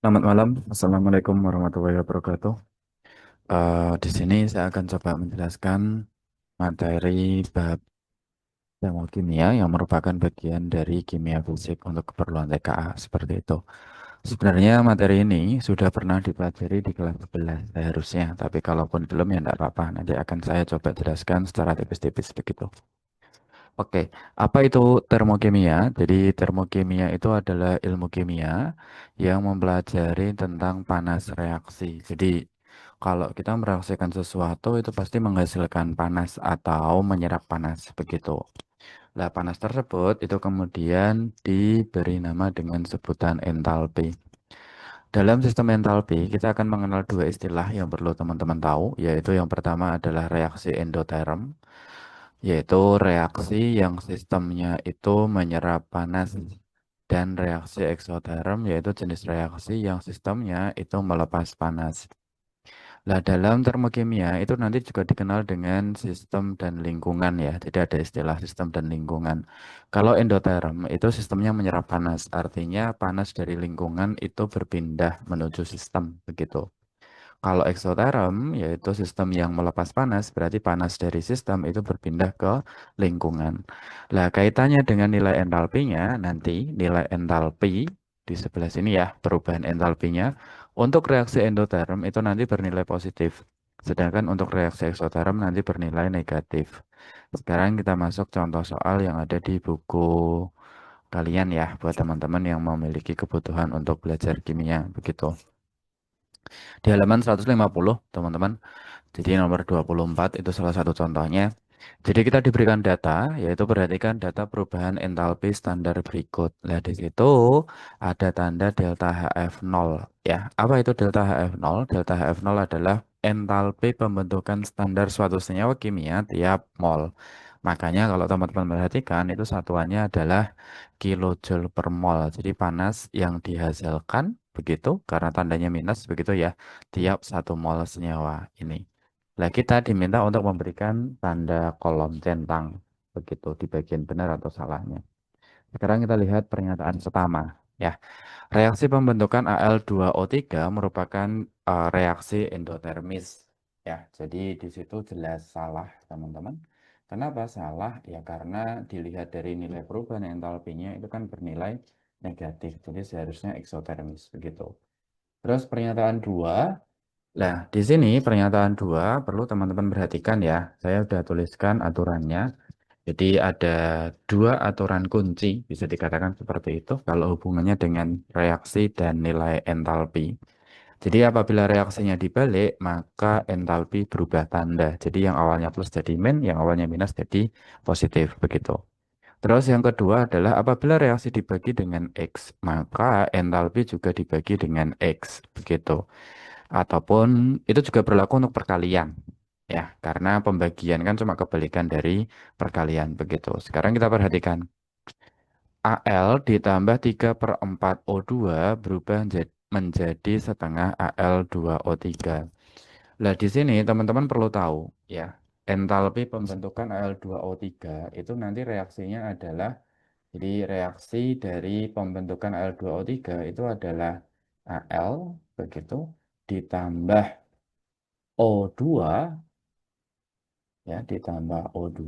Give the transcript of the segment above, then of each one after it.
Selamat malam, Assalamualaikum warahmatullahi wabarakatuh. Di sini saya akan coba menjelaskan materi bab termokimia yang merupakan bagian dari kimia fisik untuk keperluan TKA seperti itu. Sebenarnya materi ini sudah pernah dipelajari di kelas 11 seharusnya, tapi kalaupun belum ya tidak apa-apa. Nanti akan saya coba jelaskan secara tipis-tipis begitu. Oke, apa itu termokimia? Jadi termokimia itu adalah ilmu kimia yang mempelajari tentang panas reaksi. Jadi kalau kita mereaksikan sesuatu itu pasti menghasilkan panas atau menyerap panas begitu. Nah, panas tersebut itu kemudian diberi nama dengan sebutan entalpi. Dalam sistem entalpi, kita akan mengenal dua istilah yang perlu teman-teman tahu, yaitu yang pertama adalah reaksi endoterm, yaitu reaksi yang sistemnya itu menyerap panas, dan reaksi eksoterm, yaitu jenis reaksi yang sistemnya itu melepas panas. Nah, dalam termokimia itu nanti juga dikenal dengan sistem dan lingkungan ya. Jadi ada istilah sistem dan lingkungan. Kalau endoterm itu sistemnya menyerap panas, artinya panas dari lingkungan itu berpindah menuju sistem begitu. Kalau eksoterm yaitu sistem yang melepas panas, berarti panas dari sistem itu berpindah ke lingkungan. Nah, kaitannya dengan nilai entalpinya, nanti nilai entalpi di sebelah sini ya, perubahan entalpinya untuk reaksi endoterm itu nanti bernilai positif. Sedangkan untuk reaksi eksoterm nanti bernilai negatif. Sekarang kita masuk contoh soal yang ada di buku kalian ya, buat teman-teman yang memiliki kebutuhan untuk belajar kimia, begitu. Di halaman 150, teman-teman. Jadi nomor 24 itu salah satu contohnya. Jadi kita diberikan data, yaitu perhatikan data perubahan entalpi standar berikut. Nah, di situ ada tanda delta HF0 ya. Apa itu delta HF0? Delta HF0 adalah entalpi pembentukan standar suatu senyawa kimia tiap mol. Makanya kalau teman-teman perhatikan itu satuannya adalah kilojoule per mol. Jadi panas yang dihasilkan begitu karena tandanya minus begitu ya tiap satu mol senyawa ini. Nah, kita diminta untuk memberikan tanda kolom centang begitu di bagian benar atau salahnya. Sekarang kita lihat pernyataan pertama ya. Reaksi pembentukan Al2O3 merupakan reaksi endotermis ya. Jadi di situ jelas salah, teman-teman. Kenapa salah? Ya karena dilihat dari nilai perubahan entalpinya itu kan bernilai negatif. Jadi seharusnya eksotermis begitu. Terus pernyataan dua. Nah, di sini pernyataan dua perlu teman-teman perhatikan ya. Saya sudah tuliskan aturannya. Jadi ada dua aturan kunci, bisa dikatakan seperti itu, kalau hubungannya dengan reaksi dan nilai entalpi. Jadi apabila reaksinya dibalik, maka entalpi berubah tanda. Jadi yang awalnya plus jadi min, yang awalnya minus jadi positif, begitu. Terus yang kedua adalah apabila reaksi dibagi dengan X, maka entalpi juga dibagi dengan X, begitu. Ataupun itu juga berlaku untuk perkalian. Ya, karena pembagian kan cuma kebalikan dari perkalian begitu. Sekarang kita perhatikan. Al ditambah 3 per 4 O2 berubah menjadi setengah Al2O3. Nah, di sini teman-teman perlu tahu ya, entalpi pembentukan Al2O3 itu nanti reaksinya adalah, jadi reaksi dari pembentukan Al2O3 itu adalah Al begitu ditambah O2 ya ditambah O2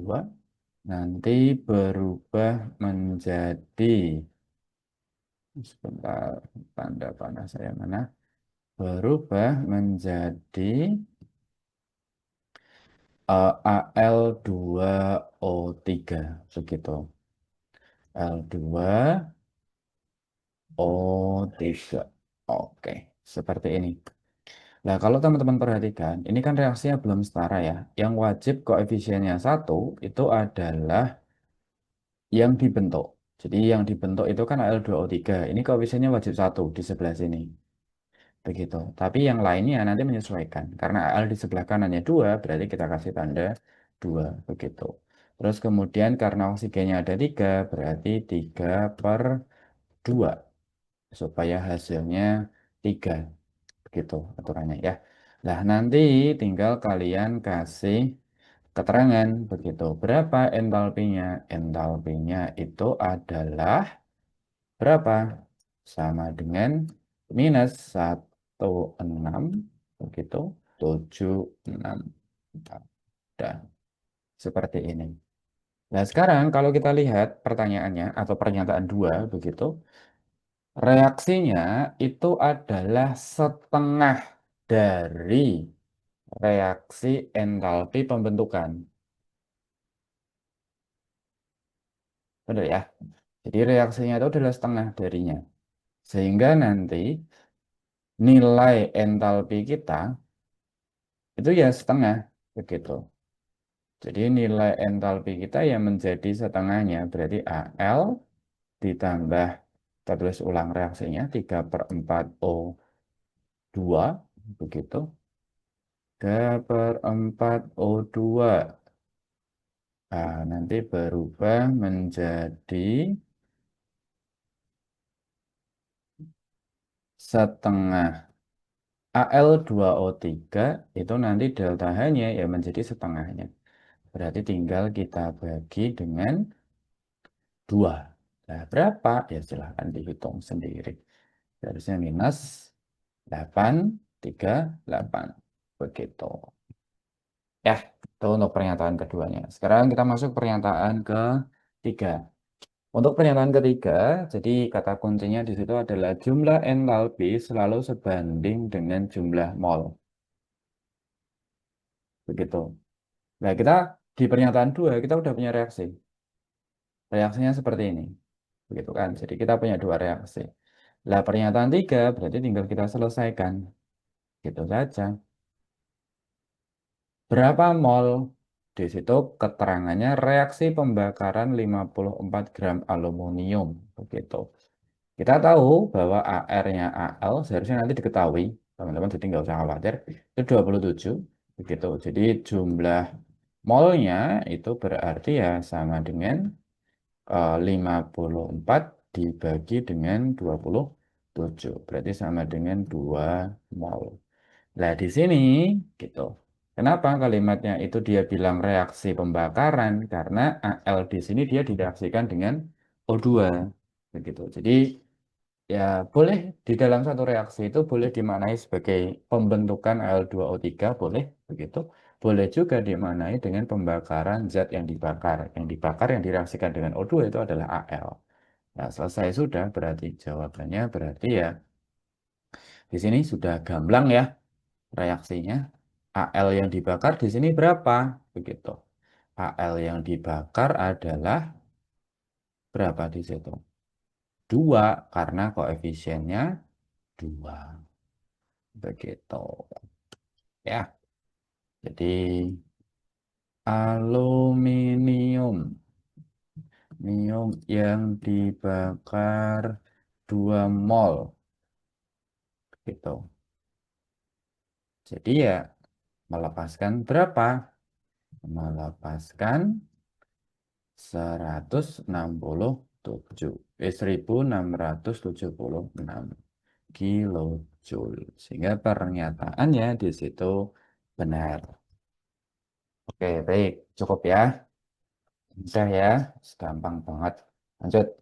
nanti berubah menjadi, sebentar, tanda panah saya mana, berubah menjadi Al2O3 begitu. Al2O3. Oke, seperti ini. Nah, kalau teman-teman perhatikan, ini kan reaksinya belum setara ya. Yang wajib koefisiennya satu itu adalah yang dibentuk. Jadi yang dibentuk itu kan Al2O3. Ini koefisiennya wajib satu di sebelah sini. Begitu. Tapi yang lainnya nanti menyesuaikan. Karena Al di sebelah kanannya 2, berarti kita kasih tanda 2. Begitu. Terus kemudian karena oksigennya ada 3, berarti 3 per 2. Supaya hasilnya 3. Begitu aturannya ya. Nah, nanti tinggal kalian kasih keterangan begitu. Berapa entalpinya? Entalpinya itu adalah berapa? Sama dengan minus 16 begitu 76. Nah, seperti ini. Nah, sekarang kalau kita lihat pertanyaannya atau pernyataan dua begitu, reaksinya itu adalah setengah dari reaksi entalpi pembentukan. Benar ya? Jadi reaksinya itu adalah setengah darinya. Sehingga nanti nilai entalpi kita itu ya setengah begitu. Jadi nilai entalpi kita yang menjadi setengahnya berarti AL ditambah, kita tulis ulang reaksinya, 3/4 O2 begitu. 3/4 O2 nanti berubah menjadi setengah Al2O3 itu nanti delta H-nya ya menjadi setengahnya. Berarti tinggal kita bagi dengan 2. Nah, berapa? Ya silahkan dihitung sendiri. Harusnya minus 838. Begitu. Ya, itu untuk pernyataan keduanya. Sekarang kita masuk pernyataan ketiga. Untuk pernyataan ketiga, jadi kata kuncinya di situ adalah jumlah entalpi selalu sebanding dengan jumlah mol. Begitu. Nah, kita di pernyataan dua, kita udah punya reaksi. Reaksinya seperti ini. Begitu kan? Jadi kita punya dua reaksi. Lah, pernyataan tiga berarti tinggal kita selesaikan. Gitu saja. Berapa mol? Di situ keterangannya reaksi pembakaran 54 gram aluminium. Begitu. Kita tahu bahwa AR-nya AL seharusnya nanti diketahui. Teman-teman jadi nggak usah khawatir. Itu 27. Begitu. Jadi jumlah molnya itu berarti ya sama dengan 54 dibagi dengan 27. Berarti sama dengan 2 mol. Nah, di sini gitu. Kenapa kalimatnya itu dia bilang reaksi pembakaran? Karena Al di sini dia direaksikan dengan O2. Begitu. Jadi ya boleh di dalam satu reaksi itu boleh dimaknai sebagai pembentukan Al2O3, boleh begitu. Boleh juga dimaknai dengan pembakaran zat yang dibakar. Yang dibakar yang direaksikan dengan O2 itu adalah Al. Nah, selesai sudah berarti jawabannya berarti ya di sini sudah gamblang ya reaksinya. Al yang dibakar di sini berapa? Begitu. Al yang dibakar adalah berapa di situ? 2 karena koefisiennya 2. Begitu. Ya. Jadi aluminium yang dibakar 2 mol. Gitu. Jadi ya melepaskan berapa? Melepaskan 167, 1676 kilojoule. Sehingga pernyataannya di situ benar. Oke, baik. Cukup ya. Mudah ya. Gampang banget. Lanjut.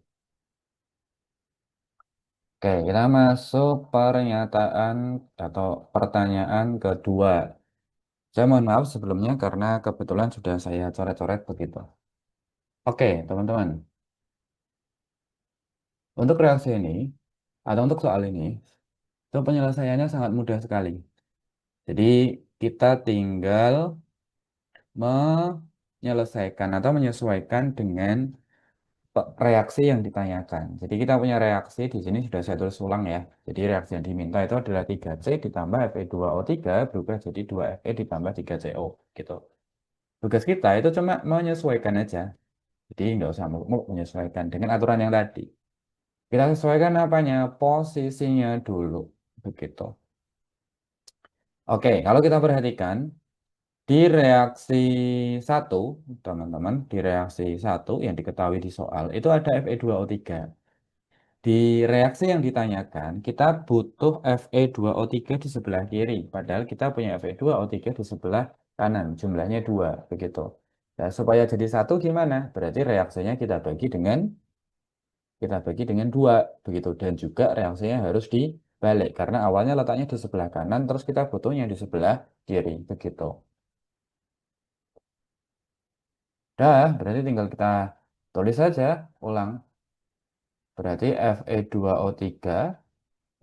Oke, kita masuk pernyataan atau pertanyaan kedua. Saya mohon maaf sebelumnya karena kebetulan sudah saya coret-coret begitu. Oke, teman-teman. Untuk reaksi ini, atau untuk soal ini, itu penyelesaiannya sangat mudah sekali. Jadi kita tinggal menyelesaikan atau menyesuaikan dengan reaksi yang ditanyakan. Jadi kita punya reaksi di sini sudah saya tulis ulang ya. Jadi reaksi yang diminta itu adalah 3C ditambah Fe2O3 berubah jadi 2Fe ditambah 3CO gitu. Tugas kita itu cuma menyesuaikan aja. Jadi nggak usah muluk-muluk menyesuaikan dengan aturan yang tadi. Kita sesuaikan apanya? Posisinya dulu. Begitu. Oke, kalau kita perhatikan di reaksi satu, teman-teman, di reaksi satu yang diketahui di soal itu ada Fe2O3. Di reaksi yang ditanyakan, kita butuh Fe2O3 di sebelah kiri, padahal kita punya Fe2O3 di sebelah kanan, jumlahnya 2, begitu. Nah, supaya jadi satu gimana? Berarti reaksinya kita bagi dengan 2, begitu. Dan juga reaksinya harus di balik karena awalnya letaknya di sebelah kanan terus kita butuhnya di sebelah kiri begitu. Dah, berarti tinggal kita tulis saja ulang. Berarti Fe2O3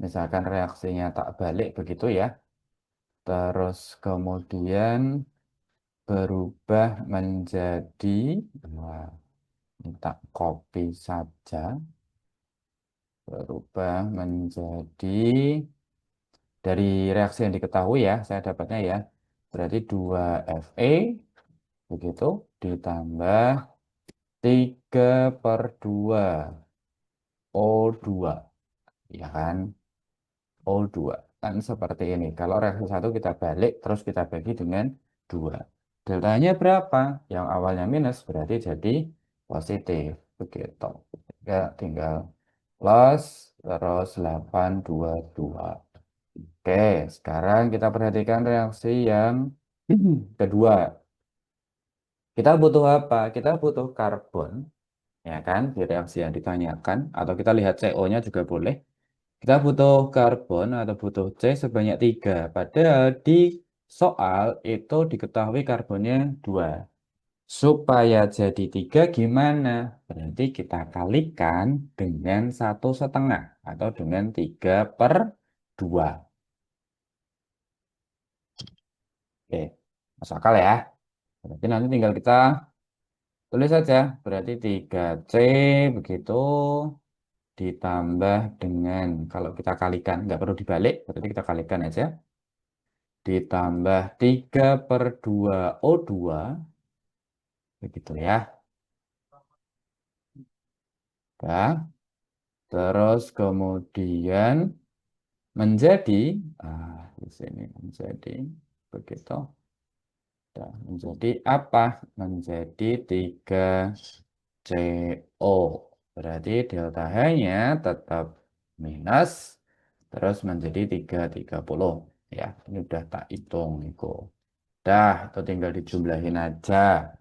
misalkan reaksinya tak balik begitu ya. Terus kemudian berubah menjadi, wah, ini tak copy saja, berubah menjadi dari reaksi yang diketahui ya, saya dapatnya ya. Berarti 2Fe begitu ditambah 3/2 O2, ya kan? O2 kan seperti ini. Kalau reaksi satu kita balik terus kita bagi dengan 2. Deltanya berapa? Yang awalnya minus berarti jadi positif. Begitu. Ya, tinggal plus terus 822. Oke, sekarang kita perhatikan reaksi yang kedua. Kita butuh apa? Kita butuh karbon, ya kan? Di reaksi yang ditanyakan. Atau kita lihat CO-nya juga boleh. Kita butuh karbon atau butuh C sebanyak 3. Padahal di soal itu diketahui karbonnya 2. Supaya jadi 3 gimana? Berarti kita kalikan dengan 1,5 atau dengan 3/2. Oke, masuk akal ya. Berarti nanti tinggal kita tulis saja. Berarti 3C begitu ditambah dengan, kalau kita kalikan, nggak perlu dibalik, berarti kita kalikan aja. Ditambah 3/2 O2 begitu ya. Nah, terus kemudian menjadi di sini menjadi begitu. Nah, menjadi apa? Menjadi 3CO. Berarti delta H-nya tetap minus terus menjadi 330 ya. Ini udah tak hitung itu. Dah, itu tinggal dijumlahin aja.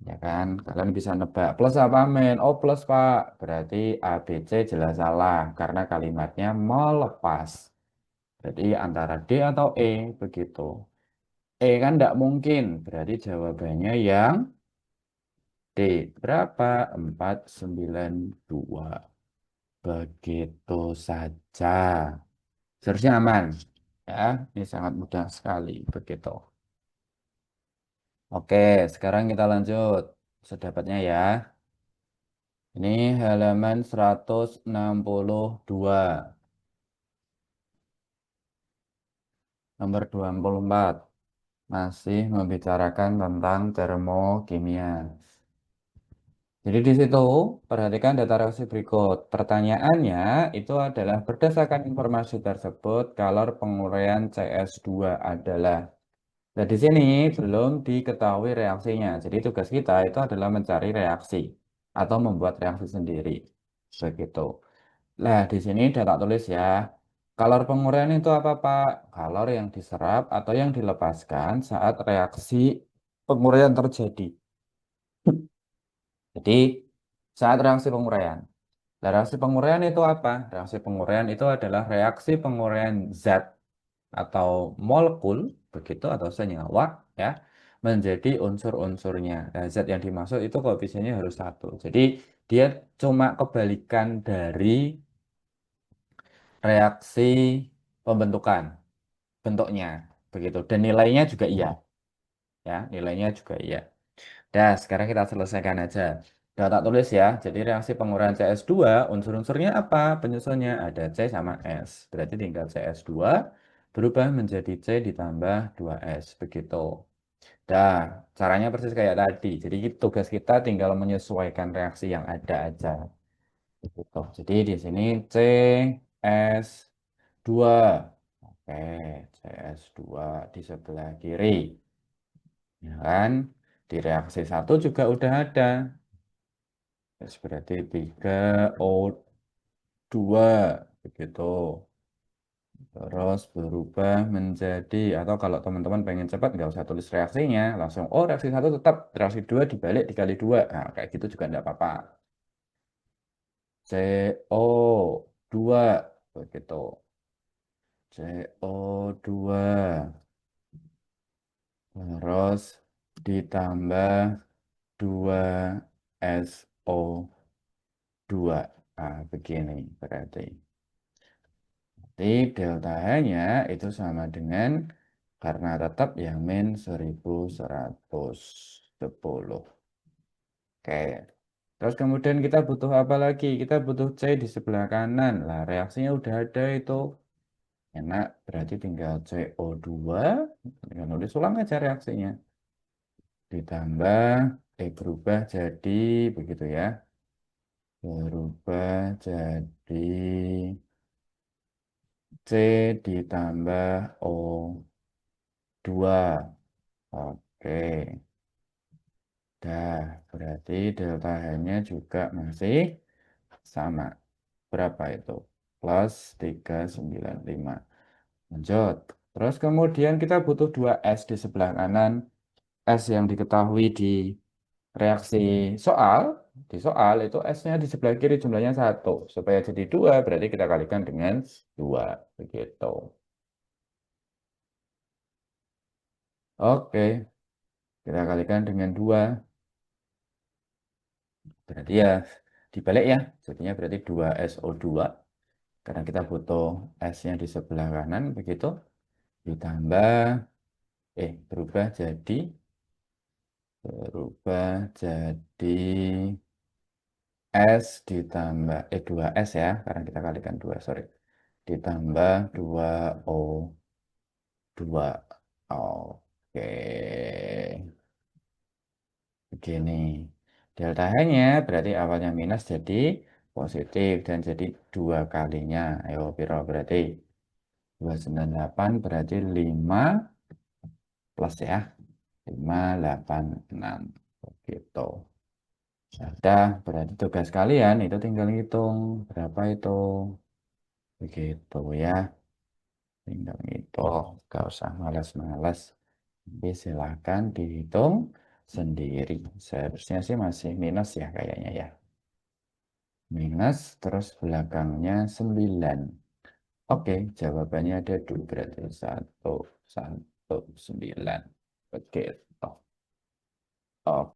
Ya kan, kalian bisa nebak plus apa min? Oh plus Pak, berarti A, B, C jelas salah karena kalimatnya melepas. Jadi antara D atau E begitu. E kan tidak mungkin, berarti jawabannya yang D. Berapa? 492. Begitu saja. Seharusnya aman. Ya, ini sangat mudah sekali. Begitu. Oke, sekarang kita lanjut. Sedapatnya ya. Ini halaman 162, nomor 24. Masih membicarakan tentang termokimia. Jadi di situ perhatikan data reaksi berikut. Pertanyaannya itu adalah berdasarkan informasi tersebut, kalor penguraian CS2 adalah. Nah, di sini belum diketahui reaksinya. Jadi tugas kita itu adalah mencari reaksi atau membuat reaksi sendiri. Begitu. Nah, di sini udah tak tulis ya. Kalor penguraian itu apa, Pak? Kalor yang diserap atau yang dilepaskan saat reaksi penguraian terjadi. Jadi, saat reaksi penguraian. Nah, reaksi penguraian itu apa? Reaksi penguraian itu adalah reaksi penguraian zat atau molekul, begitu, atau senyawa, ya, menjadi unsur-unsurnya. Nah, zat yang dimaksud itu koefisiennya harus 1. Jadi, dia cuma kebalikan dari reaksi pembentukan bentuknya begitu dan nilainya juga iya ya nilainya juga iya. Dah sekarang kita selesaikan aja. Udah tak tulis ya. Jadi reaksi penguraian CS2 unsur-unsurnya apa? Penyusunnya ada C sama S. Berarti tinggal CS2 berubah menjadi C ditambah 2S begitu. Dah caranya persis kayak tadi. Jadi tugas kita tinggal menyesuaikan reaksi yang ada aja. Gitu. Jadi di sini CS2. Oke, CS2 di sebelah kiri. Ya kan? Di reaksi satu juga udah ada. Terus berarti 3O2. Begitu. Terus berubah menjadi, atau kalau teman-teman pengen cepat, nggak usah tulis reaksinya. Langsung, oh reaksi satu tetap, reaksi dua dibalik dikali dua. Nah, kayak gitu juga nggak apa-apa. CO2. Begitu. CO2 terus ditambah 2 SO2. Begini berarti. Jadi delta H-nya itu sama dengan karena tetap yang min 1110. Oke. Terus kemudian kita butuh apa lagi? Kita butuh C di sebelah kanan. Lah, reaksinya udah ada itu. Enak, berarti tinggal CO2. Tinggal nulis ulang aja reaksinya. Ditambah, berubah jadi, begitu ya. Berubah jadi C ditambah O2. Oke. Dah, berarti delta H-nya juga masih sama. Berapa itu? Plus 395. Lanjut. Terus kemudian kita butuh 2S di sebelah kanan. S yang diketahui di reaksi soal. Di soal itu S-nya di sebelah kiri jumlahnya 1. Supaya jadi 2 berarti kita kalikan dengan 2. Begitu. Oke. Kita kalikan dengan 2. Berarti ya dibalik ya. Jadinya berarti 2SO2. Karena kita butuh S-nya di sebelah kanan. Begitu. Ditambah. Berubah jadi S ditambah 2S ya, karena kita kalikan 2, sorry. Ditambah 2O2. Oke. Begini. Delta H-nya berarti awalnya minus jadi positif dan jadi 2 kalinya. Ayo, piro berarti 298 berarti 5 plus ya. 586. Begitu. Sudah, berarti tugas kalian itu tinggal hitung berapa itu. Begitu ya. Tinggal hitung. Gak usah malas-malas. Jadi silahkan dihitung sendiri. Seharusnya sih masih minus ya kayaknya ya. Minus terus belakangnya 9. Oke, jawabannya ada 2 berarti 1, 1, 9. Begitu. Oke.